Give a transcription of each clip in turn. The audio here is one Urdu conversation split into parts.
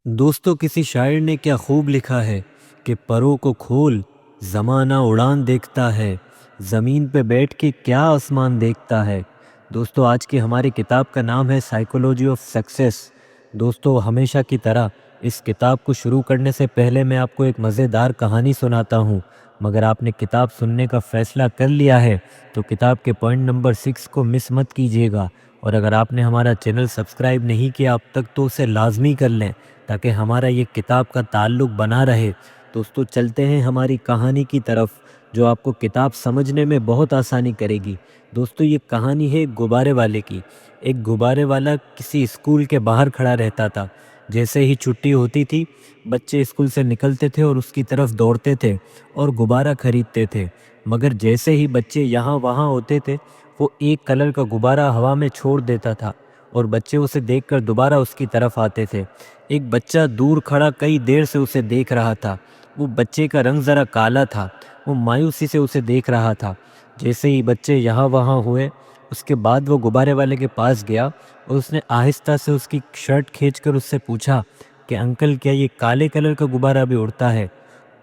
دوستو کسی شاعر نے کیا خوب لکھا ہے کہ پروں کو کھول زمانہ اڑان دیکھتا ہے، زمین پہ بیٹھ کے کیا آسمان دیکھتا ہے۔ دوستو آج کی ہماری کتاب کا نام ہے سائیکولوجی آف سکسیس۔ دوستو ہمیشہ کی طرح اس کتاب کو شروع کرنے سے پہلے میں آپ کو ایک مزیدار کہانی سناتا ہوں، مگر آپ نے کتاب سننے کا فیصلہ کر لیا ہے تو کتاب کے پوائنٹ نمبر 6 کو مس مت کیجیے گا، اور اگر آپ نے ہمارا چینل سبسکرائب نہیں کیا اب تک تو اسے لازمی کر لیں تاکہ ہمارا یہ کتاب کا تعلق بنا رہے۔ دوستو چلتے ہیں ہماری کہانی کی طرف جو آپ کو کتاب سمجھنے میں بہت آسانی کرے گی۔ دوستو یہ کہانی ہے ایک غبارے والے کی۔ ایک غبارے والا کسی اسکول کے باہر کھڑا رہتا تھا۔ جیسے ہی چھٹی ہوتی تھی بچے اسکول سے نکلتے تھے اور اس کی طرف دوڑتے تھے اور غبارہ خریدتے تھے، مگر جیسے ہی بچے یہاں وہاں ہوتے تھے وہ ایک کلر کا غبارہ ہوا میں چھوڑ دیتا تھا اور بچے اسے دیکھ کر دوبارہ اس کی طرف آتے تھے۔ ایک بچہ دور کھڑا کئی دیر سے اسے دیکھ رہا تھا۔ وہ بچے کا رنگ ذرا کالا تھا، وہ مایوسی سے اسے دیکھ رہا تھا۔ جیسے ہی بچے یہاں وہاں ہوئے اس کے بعد وہ غبارے والے کے پاس گیا اور اس نے آہستہ سے اس کی شرٹ کھینچ کر اس سے پوچھا کہ انکل کیا یہ کالے کلر کا غبارہ بھی اڑتا ہے؟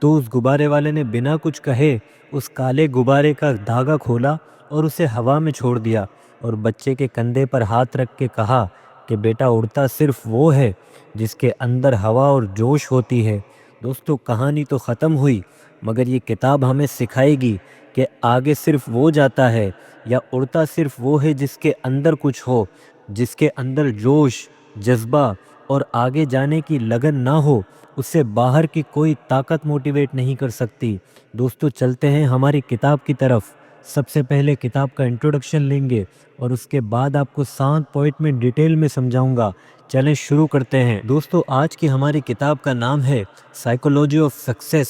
تو اس غبارے والے نے بنا کچھ کہے اس کالے غبارے کا دھاگا کھولا اور اسے ہوا میں چھوڑ دیا اور بچے کے کندھے پر ہاتھ رکھ کے کہا کہ بیٹا اڑتا صرف وہ ہے جس کے اندر ہوا اور جوش ہوتی ہے۔ دوستو کہانی تو ختم ہوئی، مگر یہ کتاب ہمیں سکھائے گی کہ آگے صرف وہ جاتا ہے یا اڑتا صرف وہ ہے جس کے اندر کچھ ہو، جس کے اندر جوش، جذبہ اور آگے جانے کی لگن نہ ہو، اسے باہر کی کوئی طاقت موٹیویٹ نہیں کر سکتی۔ دوستو چلتے ہیں ہماری کتاب کی طرف۔ سب سے پہلے کتاب کا انٹروڈکشن لیں گے اور اس کے بعد آپ کو 7 پوائنٹ میں ڈیٹیل میں سمجھاؤں گا۔ چلیں شروع کرتے ہیں۔ دوستو آج کی ہماری کتاب کا نام ہے سائیکولوجی آف سکسیس،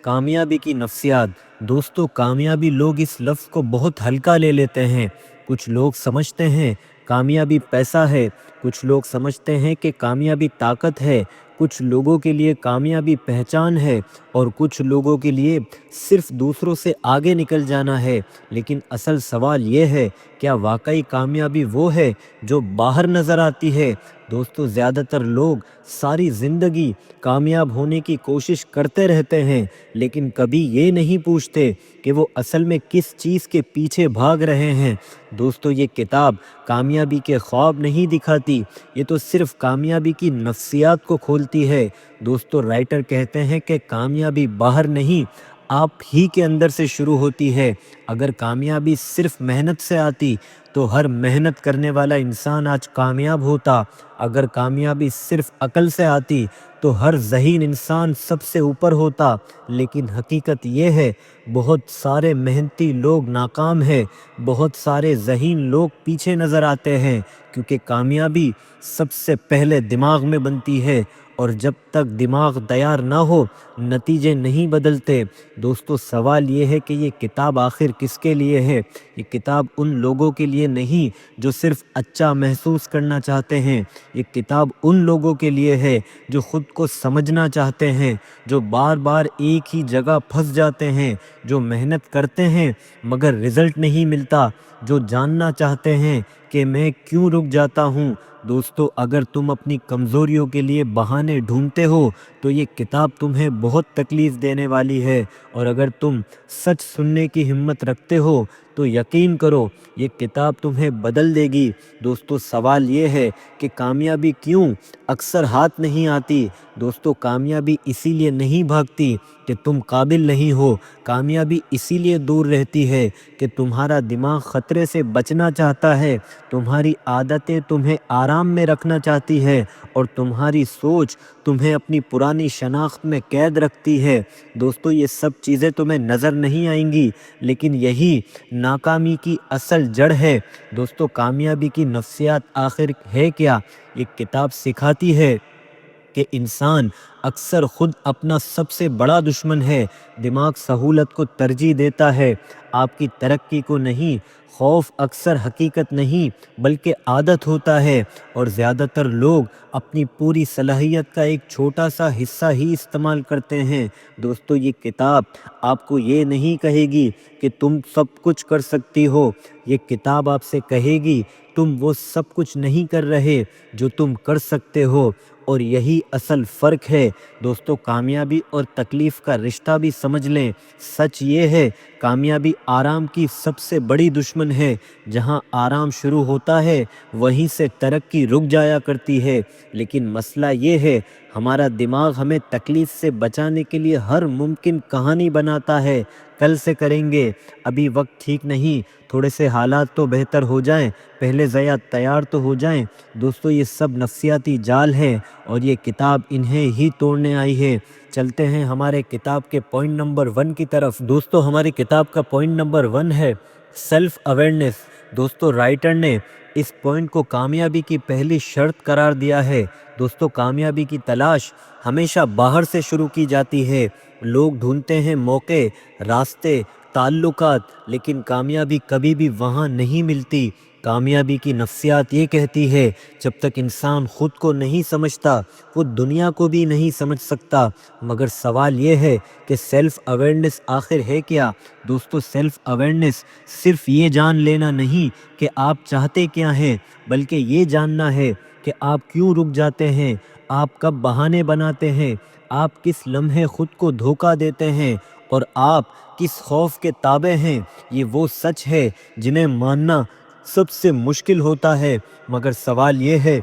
کامیابی کی نفسیات۔ دوستو کامیابی لوگ اس لفظ کو بہت ہلکا لے لیتے ہیں۔ کچھ لوگ سمجھتے ہیں کامیابی پیسہ ہے، کچھ لوگ سمجھتے ہیں کہ کامیابی طاقت ہے، کچھ لوگوں کے لیے کامیابی پہچان ہے اور کچھ لوگوں کے لیے صرف دوسروں سے آگے نکل جانا ہے۔ لیکن اصل سوال یہ ہے کیا واقعی کامیابی وہ ہے جو باہر نظر آتی ہے؟ دوستو زیادہ تر لوگ ساری زندگی کامیاب ہونے کی کوشش کرتے رہتے ہیں لیکن کبھی یہ نہیں پوچھتے کہ وہ اصل میں کس چیز کے پیچھے بھاگ رہے ہیں۔ دوستو یہ کتاب کامیابی کے خواب نہیں دکھاتی، یہ تو صرف کامیابی کی نفسیات کو کھولتی ہے۔ دوستو رائٹر کہتے ہیں کہ کامیابی باہر نہیں، آپ ہی کے اندر سے شروع ہوتی ہے۔ اگر کامیابی صرف محنت سے آتی تو ہر محنت کرنے والا انسان آج کامیاب ہوتا۔ اگر کامیابی صرف عقل سے آتی تو ہر ذہین انسان سب سے اوپر ہوتا۔ لیکن حقیقت یہ ہے بہت سارے محنتی لوگ ناکام ہیں، بہت سارے ذہین لوگ پیچھے نظر آتے ہیں، کیونکہ کامیابی سب سے پہلے دماغ میں بنتی ہے اور جب تک دماغ تیار نہ ہو نتیجے نہیں بدلتے۔ دوستو سوال یہ ہے کہ یہ کتاب آخر کس کے لیے ہے؟ یہ کتاب ان لوگوں کے لیے نہیں جو صرف اچھا محسوس کرنا چاہتے ہیں، یہ کتاب ان لوگوں کے لیے ہے جو خود کو سمجھنا چاہتے ہیں، جو بار بار ایک ہی جگہ پھنس جاتے ہیں، جو محنت کرتے ہیں مگر رزلٹ نہیں ملتا، جو جاننا چاہتے ہیں کہ میں کیوں رک جاتا ہوں۔ دوستو اگر تم اپنی کمزوریوں کے لیے بہانے ڈھونڈتے ہو تو یہ کتاب تمہیں بہت تکلیف دینے والی ہے، اور اگر تم سچ سننے کی ہمت رکھتے ہو تو یقین کرو یہ کتاب تمہیں بدل دے گی۔ دوستو سوال یہ ہے کہ کامیابی کیوں اکثر ہاتھ نہیں آتی؟ دوستو کامیابی اسی لیے نہیں بھاگتی کہ تم قابل نہیں ہو، کامیابی اسی لیے دور رہتی ہے کہ تمہارا دماغ خطرے سے بچنا چاہتا ہے، تمہاری عادتیں تمہیں آرام میں رکھنا چاہتی ہے اور تمہاری سوچ تمہیں اپنی پرانی شناخت میں قید رکھتی ہے۔ دوستو یہ سب چیزیں تمہیں نظر نہیں آئیں گی لیکن یہی ناکامی کی اصل جڑ ہے۔ دوستو کامیابی کی نفسیات آخر ہے کیا؟ یہ کتاب سکھاتی ہے کہ انسان اکثر خود اپنا سب سے بڑا دشمن ہے۔ دماغ سہولت کو ترجیح دیتا ہے، آپ کی ترقی کو نہیں۔ خوف اکثر حقیقت نہیں بلکہ عادت ہوتا ہے، اور زیادہ تر لوگ اپنی پوری صلاحیت کا ایک چھوٹا سا حصہ ہی استعمال کرتے ہیں۔ دوستو یہ کتاب آپ کو یہ نہیں کہے گی کہ تم سب کچھ کر سکتی ہو، یہ کتاب آپ سے کہے گی تم وہ سب کچھ نہیں کر رہے جو تم کر سکتے ہو، اور یہی اصل فرق ہے۔ دوستو کامیابی اور تکلیف کا رشتہ بھی سمجھ لیں۔ سچ یہ ہے کامیابی آرام کی سب سے بڑی دشمن ہے۔ جہاں آرام شروع ہوتا ہے وہیں سے ترقی رک جایا کرتی ہے۔ لیکن مسئلہ یہ ہے ہمارا دماغ ہمیں تکلیف سے بچانے کے لیے ہر ممکن کہانی بناتا ہے۔ کل سے کریں گے، ابھی وقت ٹھیک نہیں، تھوڑے سے حالات تو بہتر ہو جائیں، پہلے ضیا تیار تو ہو جائیں۔ دوستو یہ سب نفسیاتی جال ہے اور یہ کتاب انہیں ہی توڑنے آئی ہے۔ چلتے ہیں ہمارے کتاب کے پوائنٹ نمبر 1 کی طرف۔ دوستو ہماری کتاب کا پوائنٹ نمبر 1 ہے سیلف اویئرنیس۔ دوستو رائٹر نے اس پوائنٹ کو کامیابی کی پہلی شرط قرار دیا ہے۔ دوستو کامیابی کی تلاش ہمیشہ باہر سے شروع کی جاتی ہے۔ لوگ ڈھونڈتے ہیں موقع، راستے، تعلقات، لیکن کامیابی کبھی بھی وہاں نہیں ملتی۔ کامیابی کی نفسیات یہ کہتی ہے جب تک انسان خود کو نہیں سمجھتا وہ دنیا کو بھی نہیں سمجھ سکتا۔ مگر سوال یہ ہے کہ سیلف اویئرنیس آخر ہے کیا؟ دوستو سیلف اویئرنیس صرف یہ جان لینا نہیں کہ آپ چاہتے کیا ہیں، بلکہ یہ جاننا ہے کہ آپ کیوں رک جاتے ہیں، آپ کب بہانے بناتے ہیں، آپ کس لمحے خود کو دھوکہ دیتے ہیں، اور آپ کس خوف کے تابع ہیں۔ یہ وہ سچ ہے جنہیں ماننا سب سے مشکل ہوتا ہے۔ مگر سوال یہ ہے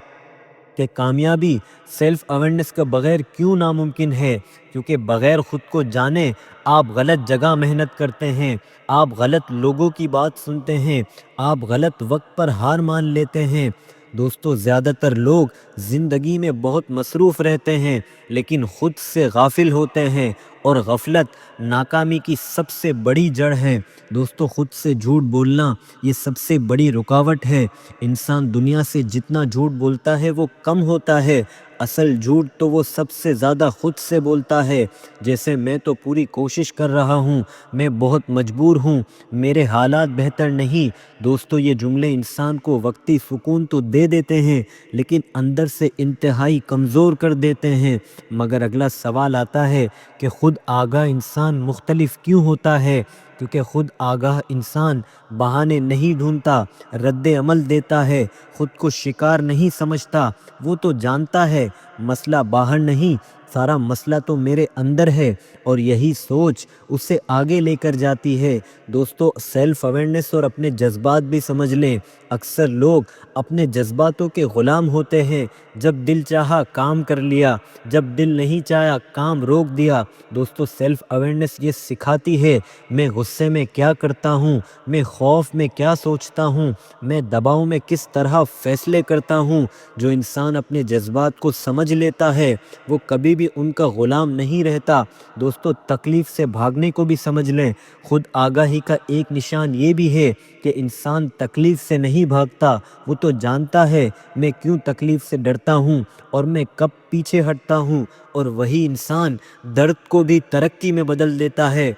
کہ کامیابی سیلف اویئرنیس کے بغیر کیوں ناممکن ہے؟ کیونکہ بغیر خود کو جانے آپ غلط جگہ محنت کرتے ہیں، آپ غلط لوگوں کی بات سنتے ہیں، آپ غلط وقت پر ہار مان لیتے ہیں۔ دوستو زیادہ تر لوگ زندگی میں بہت مصروف رہتے ہیں لیکن خود سے غافل ہوتے ہیں، اور غفلت ناکامی کی سب سے بڑی جڑ ہے۔ دوستو خود سے جھوٹ بولنا یہ سب سے بڑی رکاوٹ ہے۔ انسان دنیا سے جتنا جھوٹ بولتا ہے وہ کم ہوتا ہے، اصل جھوٹ تو وہ سب سے زیادہ خود سے بولتا ہے۔ جیسے میں تو پوری کوشش کر رہا ہوں، میں بہت مجبور ہوں، میرے حالات بہتر نہیں۔ دوستو یہ جملے انسان کو وقتی سکون تو دے دیتے ہیں لیکن اندر سے انتہائی کمزور کر دیتے ہیں۔ مگر اگلا سوال آتا ہے کہ خود آگاہ انسان مختلف کیوں ہوتا ہے؟ کیونکہ خود آگاہ انسان بہانے نہیں ڈھونڈتا، رد عمل دیتا ہے، خود کو شکار نہیں سمجھتا۔ وہ تو جانتا ہے مسئلہ باہر نہیں، سارا مسئلہ تو میرے اندر ہے، اور یہی سوچ اسے آگے لے کر جاتی ہے۔ دوستو سیلف اویئرنیس اور اپنے جذبات بھی سمجھ لیں۔ اکثر لوگ اپنے جذباتوں کے غلام ہوتے ہیں۔ جب دل چاہا کام کر لیا، جب دل نہیں چاہا کام روک دیا۔ دوستو سیلف اویئرنیس یہ سکھاتی ہے میں غصے میں کیا کرتا ہوں، میں خوف میں کیا سوچتا ہوں، میں دباؤ میں کس طرح فیصلے کرتا ہوں۔ جو انسان اپنے جذبات کو سمجھ لیتا ہے وہ کبھی بھی ان کا غلام نہیں رہتا۔ دوستو تکلیف سے بھاگنے کو بھی سمجھ لیں۔ خود آگاہی کا ایک نشان یہ بھی ہے کہ انسان تکلیف سے نہیں بھاگتا، وہ تو جانتا ہے میں کیوں تکلیف سے ڈرتا ہوں اور میں کب پیچھے ہٹتا ہوں، اور وہی انسان درد کو بھی ترقی میں بدل دیتا ہے۔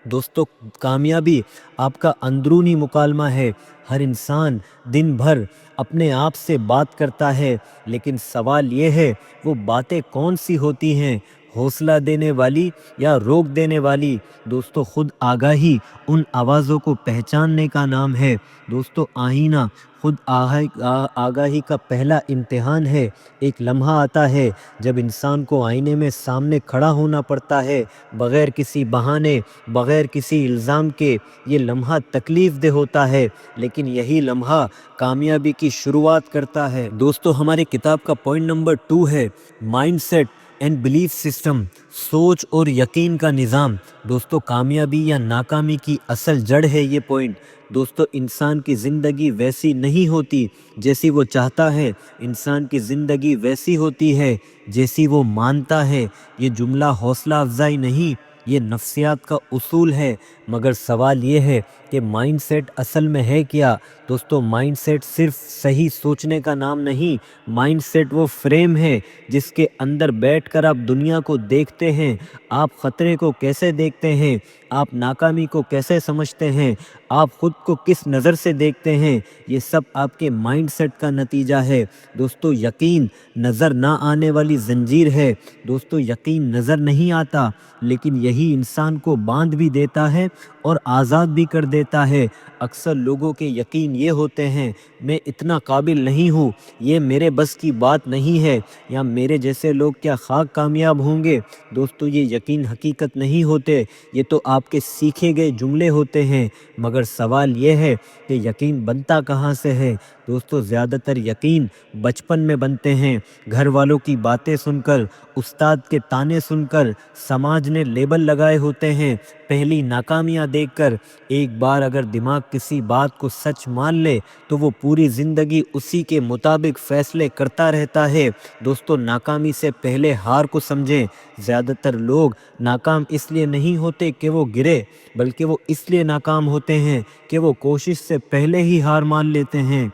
دوستو کامیابی آپ کا اندرونی مکالمہ ہے۔ ہر انسان دن بھر اپنے آپ سے بات کرتا ہے، لیکن سوال یہ ہے وہ باتیں کون سی ہوتی ہیں، حوصلہ دینے والی یا روک دینے والی؟ دوستو خود آگاہی ان آوازوں کو پہچاننے کا نام ہے۔ دوستو آئینہ خود آگاہی کا پہلا امتحان ہے۔ ایک لمحہ آتا ہے جب انسان کو آئینے میں سامنے کھڑا ہونا پڑتا ہے، بغیر کسی بہانے، بغیر کسی الزام کے۔ یہ لمحہ تکلیف دہ ہوتا ہے لیکن یہی لمحہ کامیابی کی شروعات کرتا ہے۔ دوستو ہماری کتاب کا پوائنٹ نمبر 2 ہے mind set and belief system, سوچ اور یقین کا نظام۔ دوستو کامیابی یا ناکامی کی اصل جڑ ہے یہ پوائنٹ۔ دوستو انسان کی زندگی ویسی نہیں ہوتی جیسی وہ چاہتا ہے، انسان کی زندگی ویسی ہوتی ہے جیسی وہ مانتا ہے۔ یہ جملہ حوصلہ افزائی نہیں، یہ نفسیات کا اصول ہے۔ مگر سوال یہ ہے کہ مائنڈ سیٹ اصل میں ہے کیا؟ دوستو مائنڈ سیٹ صرف صحیح سوچنے کا نام نہیں، مائنڈ سیٹ وہ فریم ہے جس کے اندر بیٹھ کر آپ دنیا کو دیکھتے ہیں۔ آپ خطرے کو کیسے دیکھتے ہیں، آپ ناکامی کو کیسے سمجھتے ہیں، آپ خود کو کس نظر سے دیکھتے ہیں، یہ سب آپ کے مائنڈ سیٹ کا نتیجہ ہے۔ دوستو یقین نظر نہ آنے والی زنجیر ہے۔ دوستو یقین نظر نہیں آتا لیکن یہی انسان کو باندھ بھی دیتا ہے اور آزاد بھی کر دیتا ہے۔ اکثر لوگوں کے یقین یہ ہوتے ہیں میں اتنا قابل نہیں ہوں، یہ میرے بس کی بات نہیں ہے، یا میرے جیسے لوگ کیا خاک کامیاب ہوں گے۔ دوستو یہ یقین حقیقت نہیں ہوتے، یہ تو آپ کے سیکھے گئے جملے ہوتے ہیں۔ مگر سوال یہ ہے کہ یقین بنتا کہاں سے ہے؟ دوستو زیادہ تر یقین بچپن میں بنتے ہیں، گھر والوں کی باتیں سن کر، استاد کے تانے سن کر، سماج نے لیبل لگائے ہوتے ہیں، پہلی ناکامیاں دیکھ کر۔ ایک بار اگر دماغ کسی بات کو سچ مان لے تو وہ پوری زندگی اسی کے مطابق فیصلے کرتا رہتا ہے۔ دوستو ناکامی سے پہلے ہار کو سمجھیں۔ زیادہ تر لوگ ناکام اس لیے نہیں ہوتے کہ وہ گرے، بلکہ وہ اس لیے ناکام ہوتے ہیں کہ وہ کوشش سے پہلے ہی ہار مان لیتے ہیں،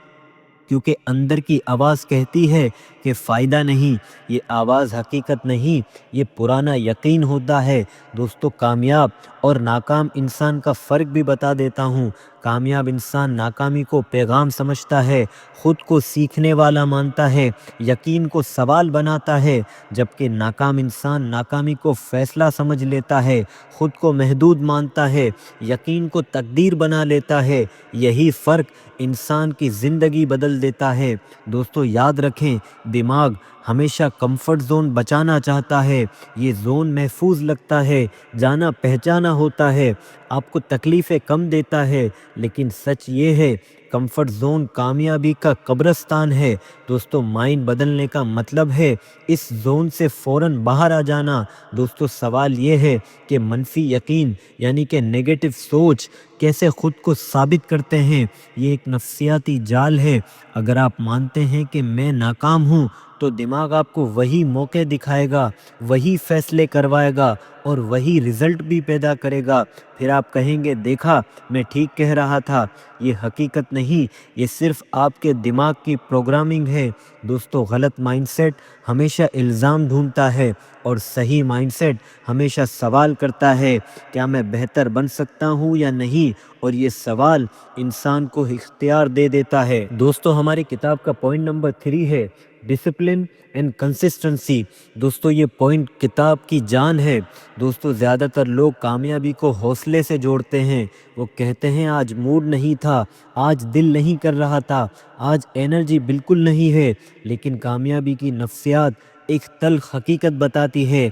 کیونکہ اندر کی آواز کہتی ہے کہ فائدہ نہیں۔ یہ آواز حقیقت نہیں، یہ پرانا یقین ہوتا ہے۔ دوستو کامیاب اور ناکام انسان کا فرق بھی بتا دیتا ہوں۔ کامیاب انسان ناکامی کو پیغام سمجھتا ہے، خود کو سیکھنے والا مانتا ہے، یقین کو سوال بناتا ہے، جبکہ ناکام انسان ناکامی کو فیصلہ سمجھ لیتا ہے، خود کو محدود مانتا ہے، یقین کو تقدیر بنا لیتا ہے۔ یہی فرق انسان کی زندگی بدل دیتا ہے۔ دوستو یاد رکھیں، دماغ ہمیشہ کمفرٹ زون بچانا چاہتا ہے۔ یہ زون محفوظ لگتا ہے، جانا پہچانا ہوتا ہے، آپ کو تکلیفیں کم دیتا ہے، لیکن سچ یہ ہے کمفرٹ زون کامیابی کا قبرستان ہے۔ دوستو مائنڈ بدلنے کا مطلب ہے اس زون سے فوراً باہر آ جانا۔ دوستو سوال یہ ہے کہ منفی یقین یعنی کہ نیگیٹو سوچ کیسے خود کو ثابت کرتے ہیں؟ یہ ایک نفسیاتی جال ہے۔ اگر آپ مانتے ہیں کہ میں ناکام ہوں تو دماغ آپ کو وہی موقع دکھائے گا، وہی فیصلے کروائے گا اور وہی رزلٹ بھی پیدا کرے گا۔ پھر آپ کہیں گے دیکھا میں ٹھیک کہہ رہا تھا۔ یہ حقیقت نہیں، یہ صرف آپ کے دماغ کی پروگرامنگ ہے۔ دوستو غلط مائنڈ سیٹ ہمیشہ الزام ڈھونڈتا ہے اور صحیح مائنڈ سیٹ ہمیشہ سوال کرتا ہے کیا میں بہتر بن سکتا ہوں یا نہیں، اور یہ سوال انسان کو اختیار دے دیتا ہے۔ دوستو ہماری کتاب کا پوائنٹ نمبر 3 ہے ڈسپلن اینڈ کنسسٹنسی۔ دوستو یہ پوائنٹ کتاب کی جان ہے۔ دوستو زیادہ تر لوگ کامیابی کو حوصلے سے جوڑتے ہیں۔ وہ کہتے ہیں آج موڈ نہیں تھا، آج دل نہیں کر رہا تھا، آج انرجی بالکل نہیں ہے، لیکن کامیابی کی نفسیات ایک تلخ حقیقت بتاتی ہے،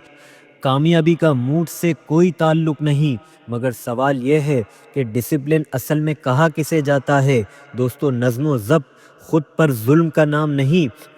کامیابی کا موڈ سے کوئی تعلق نہیں۔ مگر سوال یہ ہے کہ ڈسپلن اصل میں کہاں کسے جاتا ہے؟ دوستو نظم و ضبط خود پر ظلم کا نام نہیں۔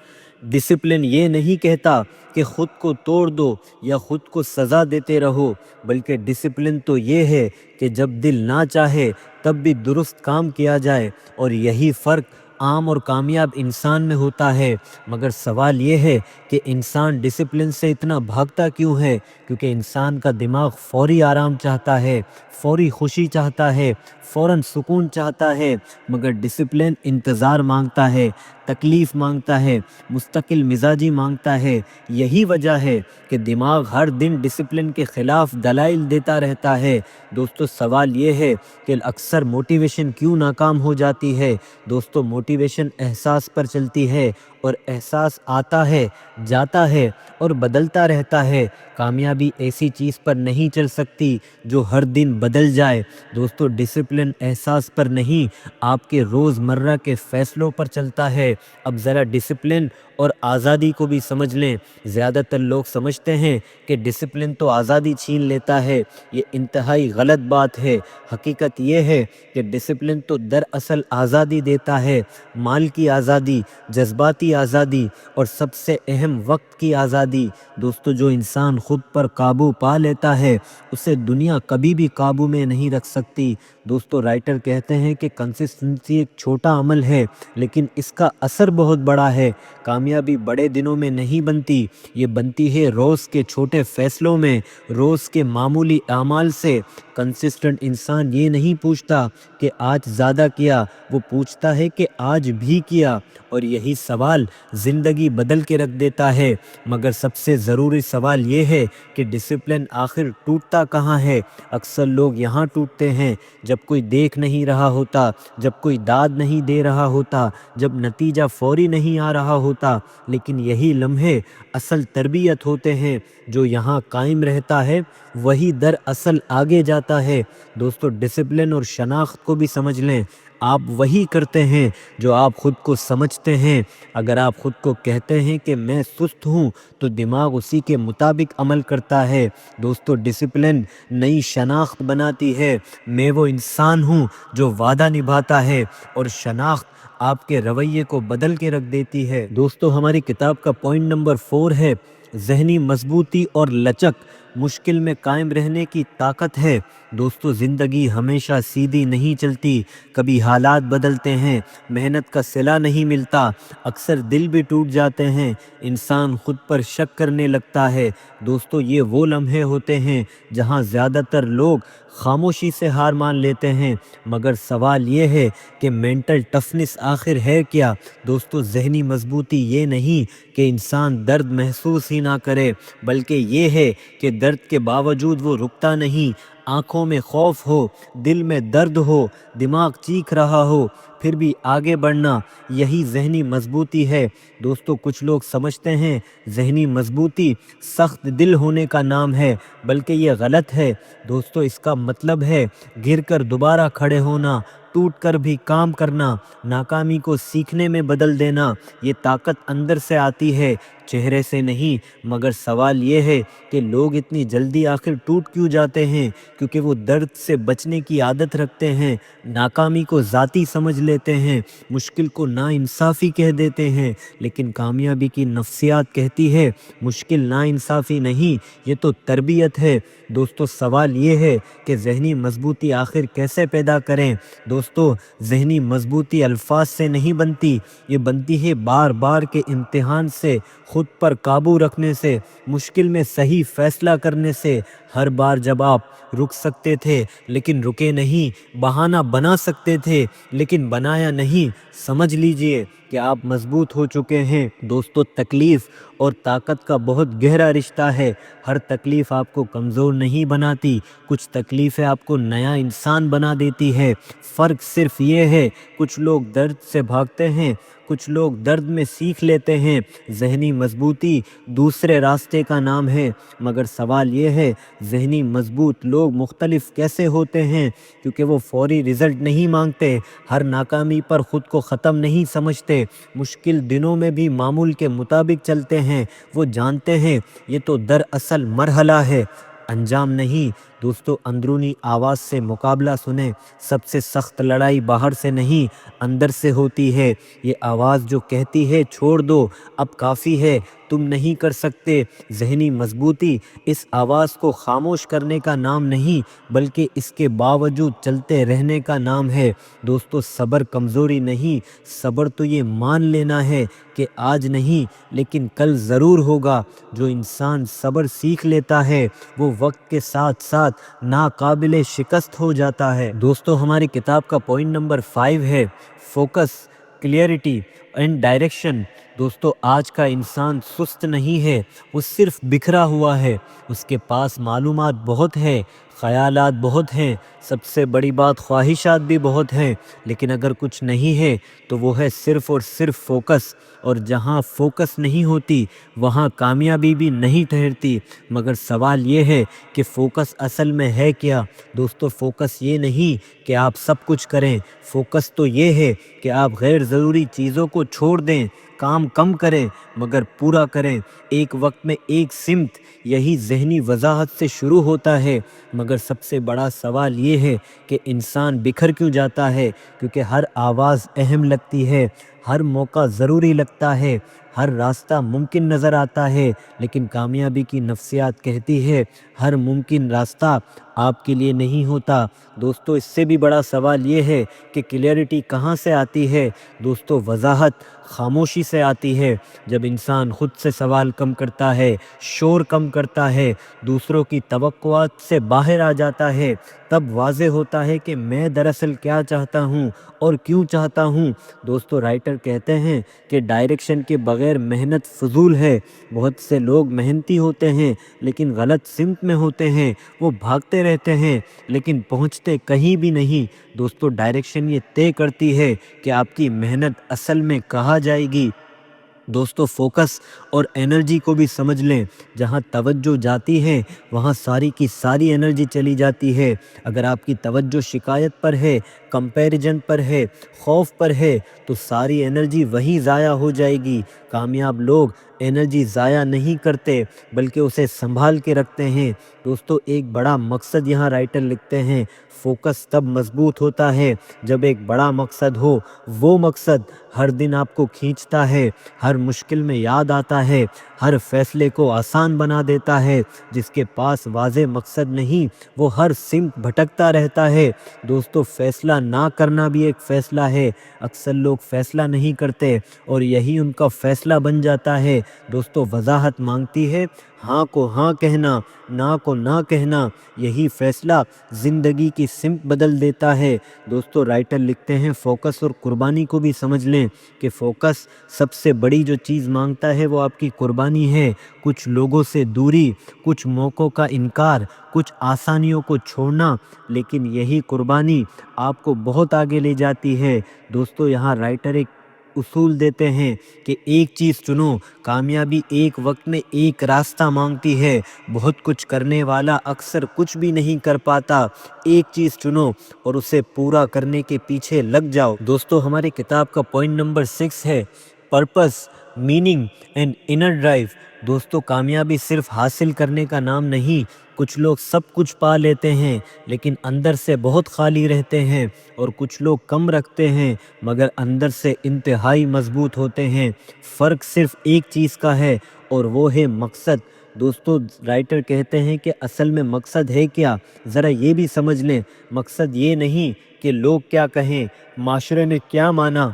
ڈسپلن یہ نہیں کہتا کہ خود کو توڑ دو یا خود کو سزا دیتے رہو، بلکہ ڈسپلن تو یہ ہے کہ جب دل نہ چاہے تب بھی درست کام کیا جائے، اور یہی فرق عام اور کامیاب انسان میں ہوتا ہے۔ مگر سوال یہ ہے کہ انسان ڈسپلن سے اتنا بھاگتا کیوں ہے؟ کیونکہ انسان کا دماغ فوری آرام چاہتا ہے، فوری خوشی چاہتا ہے، فوراً سکون چاہتا ہے۔ مگر ڈسپلن انتظار مانگتا ہے، تکلیف مانگتا ہے، مستقل مزاجی مانگتا ہے۔ یہی وجہ ہے کہ دماغ ہر دن ڈسپلن کے خلاف دلائل دیتا رہتا ہے۔ دوستو سوال یہ ہے کہ اکثر موٹیویشن کیوں ناکام ہو جاتی ہے؟ دوستو موٹیویشن احساس پر چلتی ہے، اور احساس آتا ہے، جاتا ہے اور بدلتا رہتا ہے۔ کامیابی ایسی چیز پر نہیں چل سکتی جو ہر دن بدل جائے۔ دوستو ڈسپلن احساس پر نہیں، آپ کے روز مرہ کے فیصلوں پر چلتا ہے۔ اب ذرا ڈسپلن اور آزادی کو بھی سمجھ لیں۔ زیادہ تر لوگ سمجھتے ہیں کہ ڈسپلن تو آزادی چھین لیتا ہے، یہ انتہائی غلط بات ہے۔ حقیقت یہ ہے کہ ڈسپلن تو دراصل آزادی دیتا ہے، مال کی آزادی، جذباتی آزادی، اور سب سے اہم وقت کی آزادی۔ دوستو جو انسان خود پر قابو پا لیتا ہے اسے دنیا کبھی بھی قابو میں نہیں رکھ سکتی۔ دوستو رائٹر کہتے ہیں کہ کنسسٹنسی ایک چھوٹا عمل ہے لیکن اس کا اثر بہت بڑا ہے۔ کامیابی بڑے دنوں میں نہیں بنتی، یہ بنتی ہے روز کے چھوٹے فیصلوں میں، روز کے معمولی اعمال سے۔ کنسسٹنٹ انسان یہ نہیں پوچھتا کہ آج زیادہ کیا، وہ پوچھتا ہے کہ آج بھی کیا، اور یہی سوال زندگی بدل کے رکھ دیتا ہے۔ مگر سب سے ضروری سوال یہ ہے کہ ڈسپلن آخر ٹوٹتا کہاں ہے؟ اکثر لوگ یہاں ٹوٹتے ہیں جب جب کوئی دیکھ نہیں رہا ہوتا، جب کوئی داد نہیں دے رہا ہوتا، جب نتیجہ فوری نہیں آ رہا ہوتا، لیکن یہی لمحے اصل تربیت ہوتے ہیں۔ جو یہاں قائم رہتا ہے وہی در اصل آگے جاتا ہے۔ دوستو ڈسپلن اور شناخت کو بھی سمجھ لیں، آپ وہی کرتے ہیں جو آپ خود کو سمجھتے ہیں۔ اگر آپ خود کو کہتے ہیں کہ میں سست ہوں تو دماغ اسی کے مطابق عمل کرتا ہے۔ دوستو ڈسپلن نئی شناخت بناتی ہے، میں وہ انسان ہوں جو وعدہ نبھاتا ہے، اور شناخت آپ کے رویے کو بدل کے رکھ دیتی ہے۔ دوستو ہماری کتاب کا پوائنٹ نمبر 4 ہے ذہنی مضبوطی اور لچک مشکل میں قائم رہنے کی طاقت ہے۔ دوستو زندگی ہمیشہ سیدھی نہیں چلتی، کبھی حالات بدلتے ہیں، محنت کا صلہ نہیں ملتا، اکثر دل بھی ٹوٹ جاتے ہیں، انسان خود پر شک کرنے لگتا ہے۔ دوستو یہ وہ لمحے ہوتے ہیں جہاں زیادہ تر لوگ خاموشی سے ہار مان لیتے ہیں، مگر سوال یہ ہے کہ مینٹل ٹفنس آخر ہے کیا؟ دوستو ذہنی مضبوطی یہ نہیں کہ انسان درد محسوس ہی نہ کرے، بلکہ یہ ہے کہ درد کے باوجود وہ رکتا نہیں، آنکھوں میں خوف ہو، دل میں درد ہو، دماغ چیخ رہا ہو، پھر بھی آگے بڑھنا، یہی ذہنی مضبوطی ہے۔ دوستو کچھ لوگ سمجھتے ہیں ذہنی مضبوطی سخت دل ہونے کا نام ہے، بلکہ یہ غلط ہے۔ دوستو اس کا مطلب ہے گر کر دوبارہ کھڑے ہونا، ٹوٹ کر بھی کام کرنا، ناکامی کو سیکھنے میں بدل دینا۔ یہ طاقت اندر سے آتی ہے، چہرے سے نہیں۔ مگر سوال یہ ہے کہ لوگ اتنی جلدی آخر ٹوٹ کیوں جاتے ہیں؟ کیونکہ وہ درد سے بچنے کی عادت رکھتے ہیں، ناکامی کو ذاتی سمجھ لیتے ہیں، مشکل کو ناانصافی کہہ دیتے ہیں۔ لیکن کامیابی کی نفسیات کہتی ہے مشکل ناانصافی نہیں، یہ تو تربیت ہے۔ دوستو سوال یہ ہے کہ ذہنی مضبوطی آخر کیسے پیدا کریں؟ دوستو ذہنی مضبوطی الفاظ سے نہیں بنتی، یہ بنتی ہے بار بار کے امتحان سے، خود پر قابو رکھنے سے، مشکل میں صحیح فیصلہ کرنے سے۔ ہر بار جب آپ رک سکتے تھے لیکن رکے نہیں، بہانہ بنا سکتے تھے لیکن بنایا نہیں، سمجھ لیجئے کہ آپ مضبوط ہو چکے ہیں۔ دوستو تکلیف اور طاقت کا بہت گہرا رشتہ ہے۔ ہر تکلیف آپ کو کمزور نہیں بناتی، کچھ تکلیفیں آپ کو نیا انسان بنا دیتی ہے۔ فرق صرف یہ ہے کچھ لوگ درد سے بھاگتے ہیں، کچھ لوگ درد میں سیکھ لیتے ہیں۔ ذہنی مضبوطی دوسرے راستے کا نام ہے، مگر سوال یہ ہے ذہنی مضبوط لوگ مختلف کیسے ہوتے ہیں؟ کیونکہ وہ فوری رزلٹ نہیں مانگتے، ہر ناکامی پر خود کو ختم نہیں سمجھتے، مشکل دنوں میں بھی معمول کے مطابق چلتے ہیں۔ وہ جانتے ہیں یہ تو دراصل مرحلہ ہے، انجام نہیں۔ دوستو اندرونی آواز سے مقابلہ سنیں، سب سے سخت لڑائی باہر سے نہیں اندر سے ہوتی ہے۔ یہ آواز جو کہتی ہے چھوڑ دو، اب کافی ہے، تم نہیں کر سکتے۔ ذہنی مضبوطی اس آواز کو خاموش کرنے کا نام نہیں، بلکہ اس کے باوجود چلتے رہنے کا نام ہے۔ دوستو صبر کمزوری نہیں، صبر تو یہ مان لینا ہے کہ آج نہیں لیکن کل ضرور ہوگا۔ جو انسان صبر سیکھ لیتا ہے وہ وقت کے ساتھ ساتھ ناقابل شکست ہو جاتا ہے۔ دوستو ہماری کتاب کا پوائنٹ نمبر 5 ہے فوکس، کلیئرٹی اینڈ ڈائریکشن۔ دوستو آج کا انسان سست نہیں ہے، وہ صرف بکھرا ہوا ہے۔ اس کے پاس معلومات بہت ہے، خیالات بہت ہیں، سب سے بڑی بات خواہشات بھی بہت ہیں، لیکن اگر کچھ نہیں ہے تو وہ ہے صرف اور صرف فوکس۔ اور جہاں فوکس نہیں ہوتی وہاں کامیابی بھی نہیں ٹھہرتی۔ مگر سوال یہ ہے کہ فوکس اصل میں ہے کیا؟ دوستو فوکس یہ نہیں کہ آپ سب کچھ کریں، فوکس تو یہ ہے کہ آپ غیر ضروری چیزوں کو چھوڑ دیں، کام کم کریں مگر پورا کریں، ایک وقت میں ایک سمت۔ یہی ذہنی وضاحت سے شروع ہوتا ہے۔ مگر سب سے بڑا سوال یہ ہے کہ انسان بکھر کیوں جاتا ہے؟ کیونکہ ہر آواز اہم لگتی ہے، ہر موقع ضروری لگتا ہے، ہر راستہ ممکن نظر آتا ہے، لیکن کامیابی کی نفسیات کہتی ہے ہر ممکن راستہ آپ کے لیے نہیں ہوتا۔ دوستو اس سے بھی بڑا سوال یہ ہے کہ کلیئرٹی کہاں سے آتی ہے؟ دوستو وضاحت خاموشی سے آتی ہے۔ جب انسان خود سے سوال کم کرتا ہے، شور کم کرتا ہے، دوسروں کی توقعات سے باہر آ جاتا ہے، تب واضح ہوتا ہے کہ میں دراصل کیا چاہتا ہوں اور کیوں چاہتا ہوں۔ دوستو رائٹر کہتے ہیں کہ ڈائریکشن کے بغیر محنت فضول ہے۔ بہت سے لوگ محنتی ہوتے ہیں لیکن غلط سمت میں ہوتے ہیں، وہ بھاگتے رہتے ہیں لیکن پہنچتے کہیں بھی نہیں۔ دوستو ڈائریکشن یہ طے کرتی ہے کہ آپ کی محنت اصل میں کہاں جائے گی۔ دوستو فوکس اور انرجی کو بھی سمجھ لیں، جہاں توجہ جاتی ہے وہاں ساری کی ساری انرجی چلی جاتی ہے۔ اگر آپ کی توجہ شکایت پر ہے، کمپیریجن پر ہے، خوف پر ہے، تو ساری انرجی وہیں ضائع ہو جائے گی۔ کامیاب لوگ انرجی ضائع نہیں کرتے بلکہ اسے سنبھال کے رکھتے ہیں۔ دوستو ایک بڑا مقصد یہاں رائٹر لکھتے ہیں، فوکس تب مضبوط ہوتا ہے جب ایک بڑا مقصد ہو۔ وہ مقصد ہر دن آپ کو کھینچتا ہے، ہر مشکل میں یاد آتا ہے، ہر فیصلے کو آسان بنا دیتا ہے۔ جس کے پاس واضح مقصد نہیں وہ ہر سمت بھٹکتا رہتا ہے۔ دوستو فیصلہ نہ کرنا بھی ایک فیصلہ ہے۔ اکثر لوگ فیصلہ نہیں کرتے اور یہی ان کا فیصلہ بن جاتا ہے۔ دوستو وضاحت مانگتی ہے ہاں کو ہاں کہنا، نہ کو نہ کہنا، یہی فیصلہ زندگی کی سمت بدل دیتا ہے۔ دوستو رائٹر لکھتے ہیں فوکس اور قربانی کو بھی سمجھ لیں کہ فوکس سب سے بڑی جو چیز مانگتا ہے وہ آپ کی قربانی ہے۔ کچھ لوگوں سے دوری، کچھ موقعوں کا انکار، کچھ آسانیوں کو چھوڑنا، لیکن یہی قربانی آپ کو بہت آگے لے جاتی ہے۔ دوستو یہاں رائٹر ایک اصول دیتے ہیں کہ ایک چیز چنو۔ کامیابی ایک وقت میں ایک راستہ مانگتی ہے۔ بہت کچھ کرنے والا اکثر کچھ بھی نہیں کر پاتا۔ ایک چیز چنو اور اسے پورا کرنے کے پیچھے لگ جاؤ۔ دوستو ہماری کتاب کا پوائنٹ نمبر 6 ہے purpose, meaning and inner drive. دوستو کامیابی صرف حاصل کرنے کا نام نہیں۔ کچھ لوگ سب کچھ پا لیتے ہیں لیکن اندر سے بہت خالی رہتے ہیں، اور کچھ لوگ کم رکھتے ہیں مگر اندر سے انتہائی مضبوط ہوتے ہیں۔ فرق صرف ایک چیز کا ہے اور وہ ہے مقصد۔ دوستو رائٹر کہتے ہیں کہ اصل میں مقصد ہے کیا؟ ذرا یہ بھی سمجھ لیں، مقصد یہ نہیں کہ لوگ کیا کہیں، معاشرے نے کیا مانا۔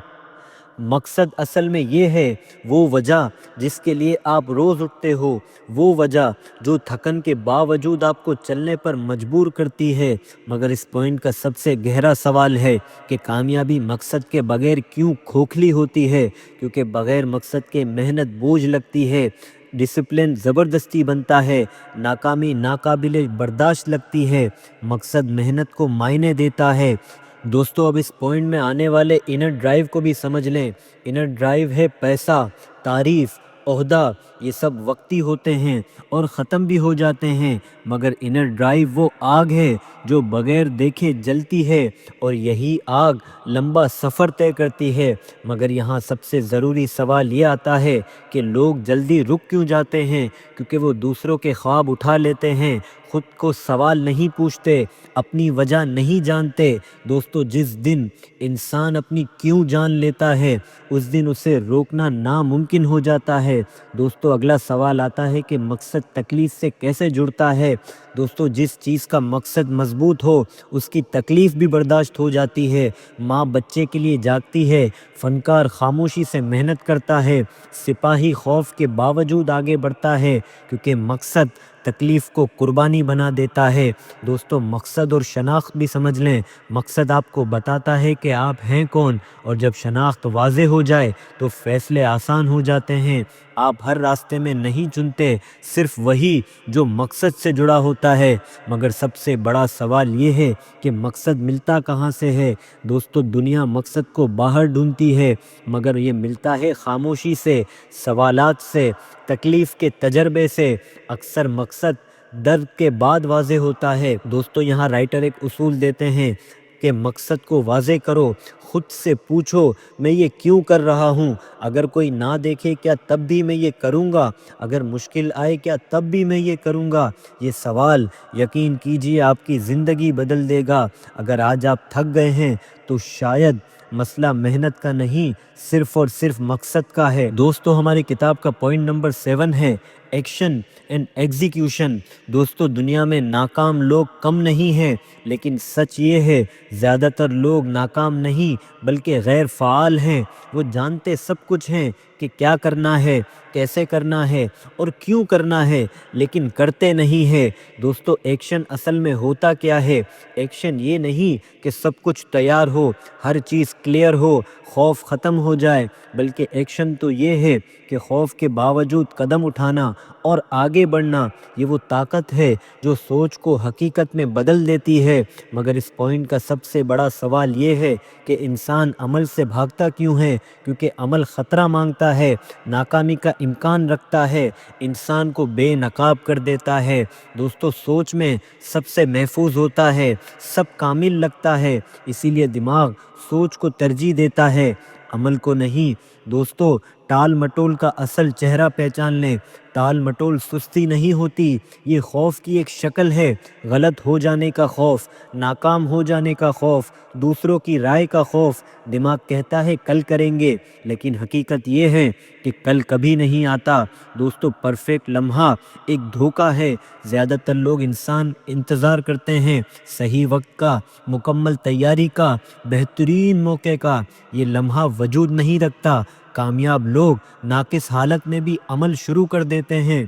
مقصد اصل میں یہ ہے وہ وجہ جس کے لیے آپ روز اٹھتے ہو، وہ وجہ جو تھکن کے باوجود آپ کو چلنے پر مجبور کرتی ہے۔ مگر اس پوائنٹ کا سب سے گہرا سوال ہے کہ کامیابی مقصد کے بغیر کیوں کھوکھلی ہوتی ہے؟ کیونکہ بغیر مقصد کے محنت بوجھ لگتی ہے، ڈسپلن زبردستی بنتا ہے، ناکامی ناقابل برداشت لگتی ہے۔ مقصد محنت کو معنی دیتا ہے۔ دوستو اب اس پوائنٹ میں آنے والے انر ڈرائیو کو بھی سمجھ لیں۔ انر ڈرائیو ہے پیسہ، تعریف، عہدہ، یہ سب وقتی ہوتے ہیں اور ختم بھی ہو جاتے ہیں، مگر انر ڈرائیو وہ آگ ہے جو بغیر دیکھے جلتی ہے، اور یہی آگ لمبا سفر طے کرتی ہے۔ مگر یہاں سب سے ضروری سوال یہ آتا ہے کہ لوگ جلدی رک کیوں جاتے ہیں؟ کیونکہ وہ دوسروں کے خواب اٹھا لیتے ہیں، خود کو سوال نہیں پوچھتے، اپنی وجہ نہیں جانتے۔ دوستو جس دن انسان اپنی کیوں جان لیتا ہے اس دن اسے روکنا ناممکن ہو جاتا ہے۔ دوستو اگلا سوال آتا ہے کہ مقصد تکلیف سے کیسے جڑتا ہے؟ دوستو جس چیز کا مقصد مضبوط ہو اس کی تکلیف بھی برداشت ہو جاتی ہے۔ ماں بچے کے لیے جاگتی ہے، فنکار خاموشی سے محنت کرتا ہے، سپاہی خوف کے باوجود آگے بڑھتا ہے، کیونکہ مقصد تکلیف کو قربانی بنا دیتا ہے۔ دوستو مقصد اور شناخت بھی سمجھ لیں۔ مقصد آپ کو بتاتا ہے کہ آپ ہیں کون، اور جب شناخت واضح ہو جائے تو فیصلے آسان ہو جاتے ہیں۔ آپ ہر راستے میں نہیں چنتے، صرف وہی جو مقصد سے جڑا ہوتا ہے۔ مگر سب سے بڑا سوال یہ ہے کہ مقصد ملتا کہاں سے ہے؟ دوستو دنیا مقصد کو باہر ڈھونڈتی ہے، مگر یہ ملتا ہے خاموشی سے، سوالات سے، تکلیف کے تجربے سے۔ اکثر مقصد درد کے بعد واضح ہوتا ہے۔ دوستو یہاں رائٹر ایک اصول دیتے ہیں کہ مقصد کو واضح کرو، خود سے پوچھو میں یہ کیوں کر رہا ہوں؟ اگر کوئی نہ دیکھے کیا تب بھی میں یہ کروں گا؟ اگر مشکل آئے کیا تب بھی میں یہ کروں گا؟ یہ سوال یقین کیجیے آپ کی زندگی بدل دے گا۔ اگر آج آپ تھک گئے ہیں تو شاید مسئلہ محنت کا نہیں، صرف اور صرف مقصد کا ہے۔ دوستو ہماری کتاب کا پوائنٹ نمبر 7 ہے ایکشن اینڈ ایگزیکیوشن۔ دوستو دنیا میں ناکام لوگ کم نہیں ہیں، لیکن سچ یہ ہے زیادہ تر لوگ ناکام نہیں بلکہ غیر فعال ہیں۔ وہ جانتے سب کچھ ہیں کہ کیا کرنا ہے، کیسے کرنا ہے اور کیوں کرنا ہے، لیکن کرتے نہیں ہے۔ دوستو ایکشن اصل میں ہوتا کیا ہے؟ ایکشن یہ نہیں کہ سب کچھ تیار ہو، ہر چیز کلیئر ہو، خوف ختم ہو جائے، بلکہ ایکشن تو یہ ہے کہ خوف کے باوجود قدم اٹھانا اور آگے بڑھنا۔ یہ وہ طاقت ہے جو سوچ کو حقیقت میں بدل دیتی ہے۔ مگر اس پوائنٹ کا سب سے بڑا سوال یہ ہے کہ انسان عمل سے بھاگتا کیوں ہے؟ کیونکہ عمل خطرہ مانگتا ہے، ناکامی کا امکان رکھتا ہے، انسان کو بے نقاب کر دیتا ہے۔ دوستو سوچ میں سب سے محفوظ ہوتا ہے، سب کامل لگتا ہے، اسی لیے دماغ سوچ کو ترجیح دیتا ہے، عمل کو نہیں۔ دوستو ٹال مٹول کا اصل چہرہ پہچان لیں۔ ٹال مٹول سستی نہیں ہوتی، یہ خوف کی ایک شکل ہے۔ غلط ہو جانے کا خوف، ناکام ہو جانے کا خوف، دوسروں کی رائے کا خوف۔ دماغ کہتا ہے کل کریں گے، لیکن حقیقت یہ ہے کہ کل کبھی نہیں آتا۔ دوستو پرفیکٹ لمحہ ایک دھوکہ ہے۔ زیادہ تر لوگ انتظار کرتے ہیں صحیح وقت کا، مکمل تیاری کا، بہترین موقع کا۔ یہ لمحہ وجود نہیں رکھتا۔ کامیاب لوگ ناقص حالت میں بھی عمل شروع کر دیتے ہیں۔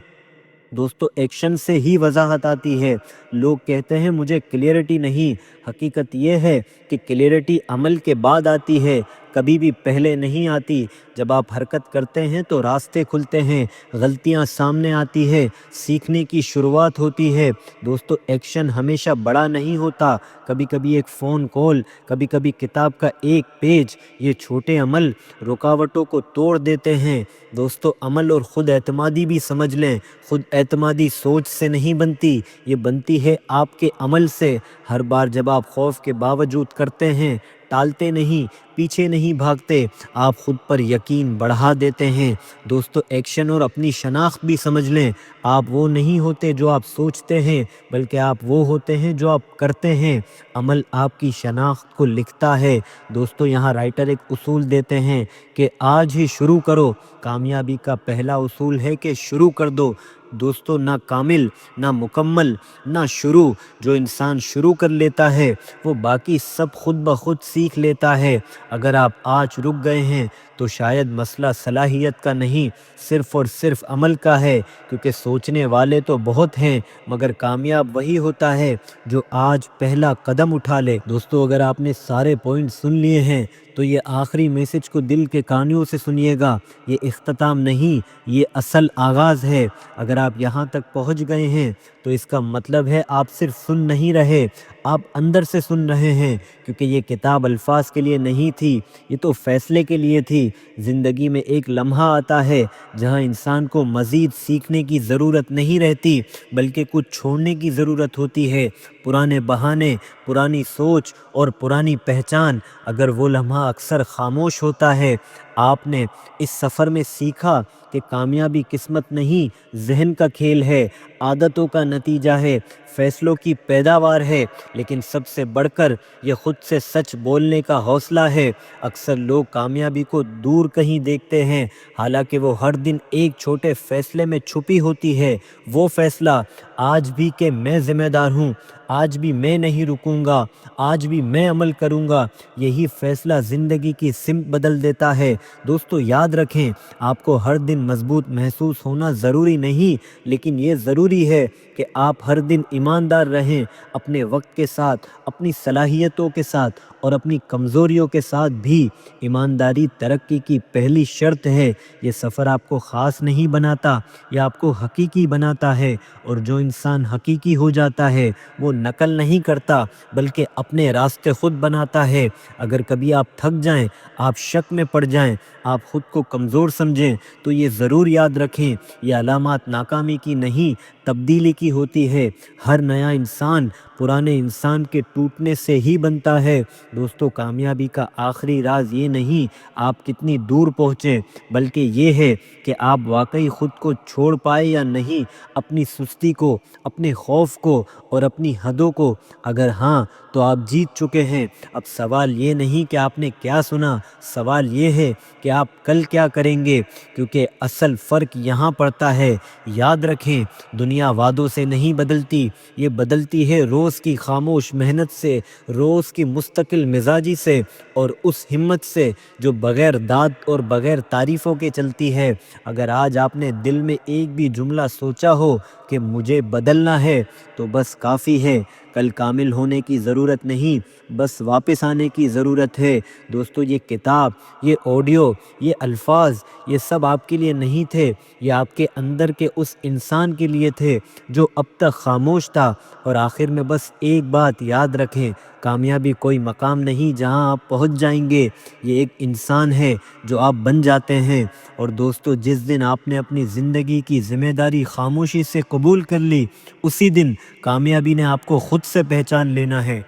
دوستو ایکشن سے ہی وضاحت آتی ہے۔ لوگ کہتے ہیں مجھے کلیئرٹی نہیں، حقیقت یہ ہے کہ کلیئرٹی عمل کے بعد آتی ہے، کبھی بھی پہلے نہیں آتی۔ جب آپ حرکت کرتے ہیں تو راستے کھلتے ہیں، غلطیاں سامنے آتی ہے، سیکھنے کی شروعات ہوتی ہے۔ دوستو ایکشن ہمیشہ بڑا نہیں ہوتا، کبھی کبھی ایک فون کال، کبھی کبھی کتاب کا ایک پیج، یہ چھوٹے عمل رکاوٹوں کو توڑ دیتے ہیں۔ دوستو عمل اور خود اعتمادی بھی سمجھ لیں۔ خود اعتمادی سوچ سے نہیں بنتی، یہ بنتی ہے آپ کے عمل سے۔ ہر بار جب آپ خوف کے باوجود کرتے ہیں، ٹالتے نہیں، پیچھے نہیں بھاگتے، آپ خود پر یقین بڑھا دیتے ہیں۔ دوستو ایکشن اور اپنی شناخت بھی سمجھ لیں۔ آپ وہ نہیں ہوتے جو آپ سوچتے ہیں، بلکہ آپ وہ ہوتے ہیں جو آپ کرتے ہیں۔ عمل آپ کی شناخت کو لکھتا ہے۔ دوستو یہاں رائٹر ایک اصول دیتے ہیں کہ آج ہی شروع کرو۔ کامیابی کا پہلا اصول ہے کہ شروع کر دو۔ دوستو نہ کامل، نہ مکمل، نہ شروع۔ جو انسان شروع کر لیتا ہے وہ باقی سب خود بخود سیکھ لیتا ہے۔ اگر آپ آج رک گئے ہیں تو شاید مسئلہ صلاحیت کا نہیں، صرف اور صرف عمل کا ہے، کیونکہ سوچنے والے تو بہت ہیں، مگر کامیاب وہی ہوتا ہے جو آج پہلا قدم اٹھا لے۔ دوستو اگر آپ نے سارے پوائنٹ سن لیے ہیں تو یہ آخری میسج کو دل کے کانوں سے سنیے گا۔ یہ اختتام نہیں، یہ اصل آغاز ہے۔ اگر آپ یہاں تک پہنچ گئے ہیں تو اس کا مطلب ہے آپ صرف سن نہیں رہے، آپ اندر سے سن رہے ہیں، کیونکہ یہ کتاب الفاظ کے لیے نہیں تھی، یہ تو فیصلے کے لیے تھی۔ زندگی میں ایک لمحہ آتا ہے جہاں انسان کو مزید سیکھنے کی ضرورت نہیں رہتی، بلکہ کچھ چھوڑنے کی ضرورت ہوتی ہے، پرانے بہانے، پرانی سوچ اور پرانی پہچان۔ اگر وہ لمحہ اکثر خاموش ہوتا ہے، آپ نے اس سفر میں سیکھا کہ کامیابی قسمت نہیں، ذہن کا کھیل ہے، عادتوں کا نتیجہ ہے، فیصلوں کی پیداوار ہے، لیکن سب سے بڑھ کر یہ خود سے سچ بولنے کا حوصلہ ہے۔ اکثر لوگ کامیابی کو دور کہیں دیکھتے ہیں، حالانکہ وہ ہر دن ایک چھوٹے فیصلے میں چھپی ہوتی ہے۔ وہ فیصلہ آج بھی کہ میں ذمہ دار ہوں، آج بھی میں نہیں رکوں گا، آج بھی میں عمل کروں گا، یہی فیصلہ زندگی کی سمت بدل دیتا ہے۔ دوستو یاد رکھیں، آپ کو ہر دن مضبوط محسوس ہونا ضروری نہیں، لیکن یہ ضروری ہے کہ آپ ہر دن ایماندار رہیں، اپنے وقت کے ساتھ، اپنی صلاحیتوں کے ساتھ اور اپنی کمزوریوں کے ساتھ بھی۔ ایمانداری ترقی کی پہلی شرط ہے۔ یہ سفر آپ کو خاص نہیں بناتا، یہ آپ کو حقیقی بناتا ہے، اور جو انسان حقیقی ہو جاتا ہے وہ نقل نہیں کرتا، بلکہ اپنے راستے خود بناتا ہے۔ اگر کبھی آپ تھک جائیں، آپ شک میں پڑ جائیں، آپ خود کو کمزور سمجھیں، تو یہ ضرور یاد رکھیں، یہ علامات ناکامی کی نہیں، تبدیلی کی ہوتی ہے۔ ہر نیا انسان پرانے انسان کے ٹوٹنے سے ہی بنتا ہے۔ دوستو کامیابی کا آخری راز یہ نہیں آپ کتنی دور پہنچیں، بلکہ یہ ہے کہ آپ واقعی خود کو چھوڑ پائے یا نہیں، اپنی سستی کو، اپنے خوف کو اور اپنی حدوں کو؟ اگر ہاں تو آپ جیت چکے ہیں۔ اب سوال یہ نہیں کہ آپ نے کیا سنا، سوال یہ ہے کہ آپ کل کیا کریں گے، کیونکہ اصل فرق یہاں پڑتا ہے۔ یاد رکھیں، دنیا وعدوں سے نہیں بدلتی، یہ بدلتی ہے روز کی خاموش محنت سے، روز کی مستقل مزاجی سے، اور اس ہمت سے جو بغیر داد اور بغیر تعریفوں کے چلتی ہے۔ اگر آج آپ نے دل میں ایک بھی جملہ سوچا ہو کہ مجھے بدلنا ہے، تو بس کافی ہے۔ کل کامل ہونے کی ضرورت نہیں، بس واپس آنے کی ضرورت ہے۔ دوستو، یہ کتاب، یہ آڈیو، یہ الفاظ، یہ سب آپ کے لیے نہیں تھے، یہ آپ کے اندر کے اس انسان کے لیے تھے جو اب تک خاموش تھا۔ اور آخر میں بس ایک بات یاد رکھیں، کامیابی کوئی مقام نہیں جہاں آپ پہنچ جائیں گے، یہ ایک انسان ہے جو آپ بن جاتے ہیں۔ اور دوستو، جس دن آپ نے اپنی زندگی کی ذمہ داری خاموشی سے قبول کر لی، اسی دن کامیابی نے آپ کو خود سے پہچان لینا ہے۔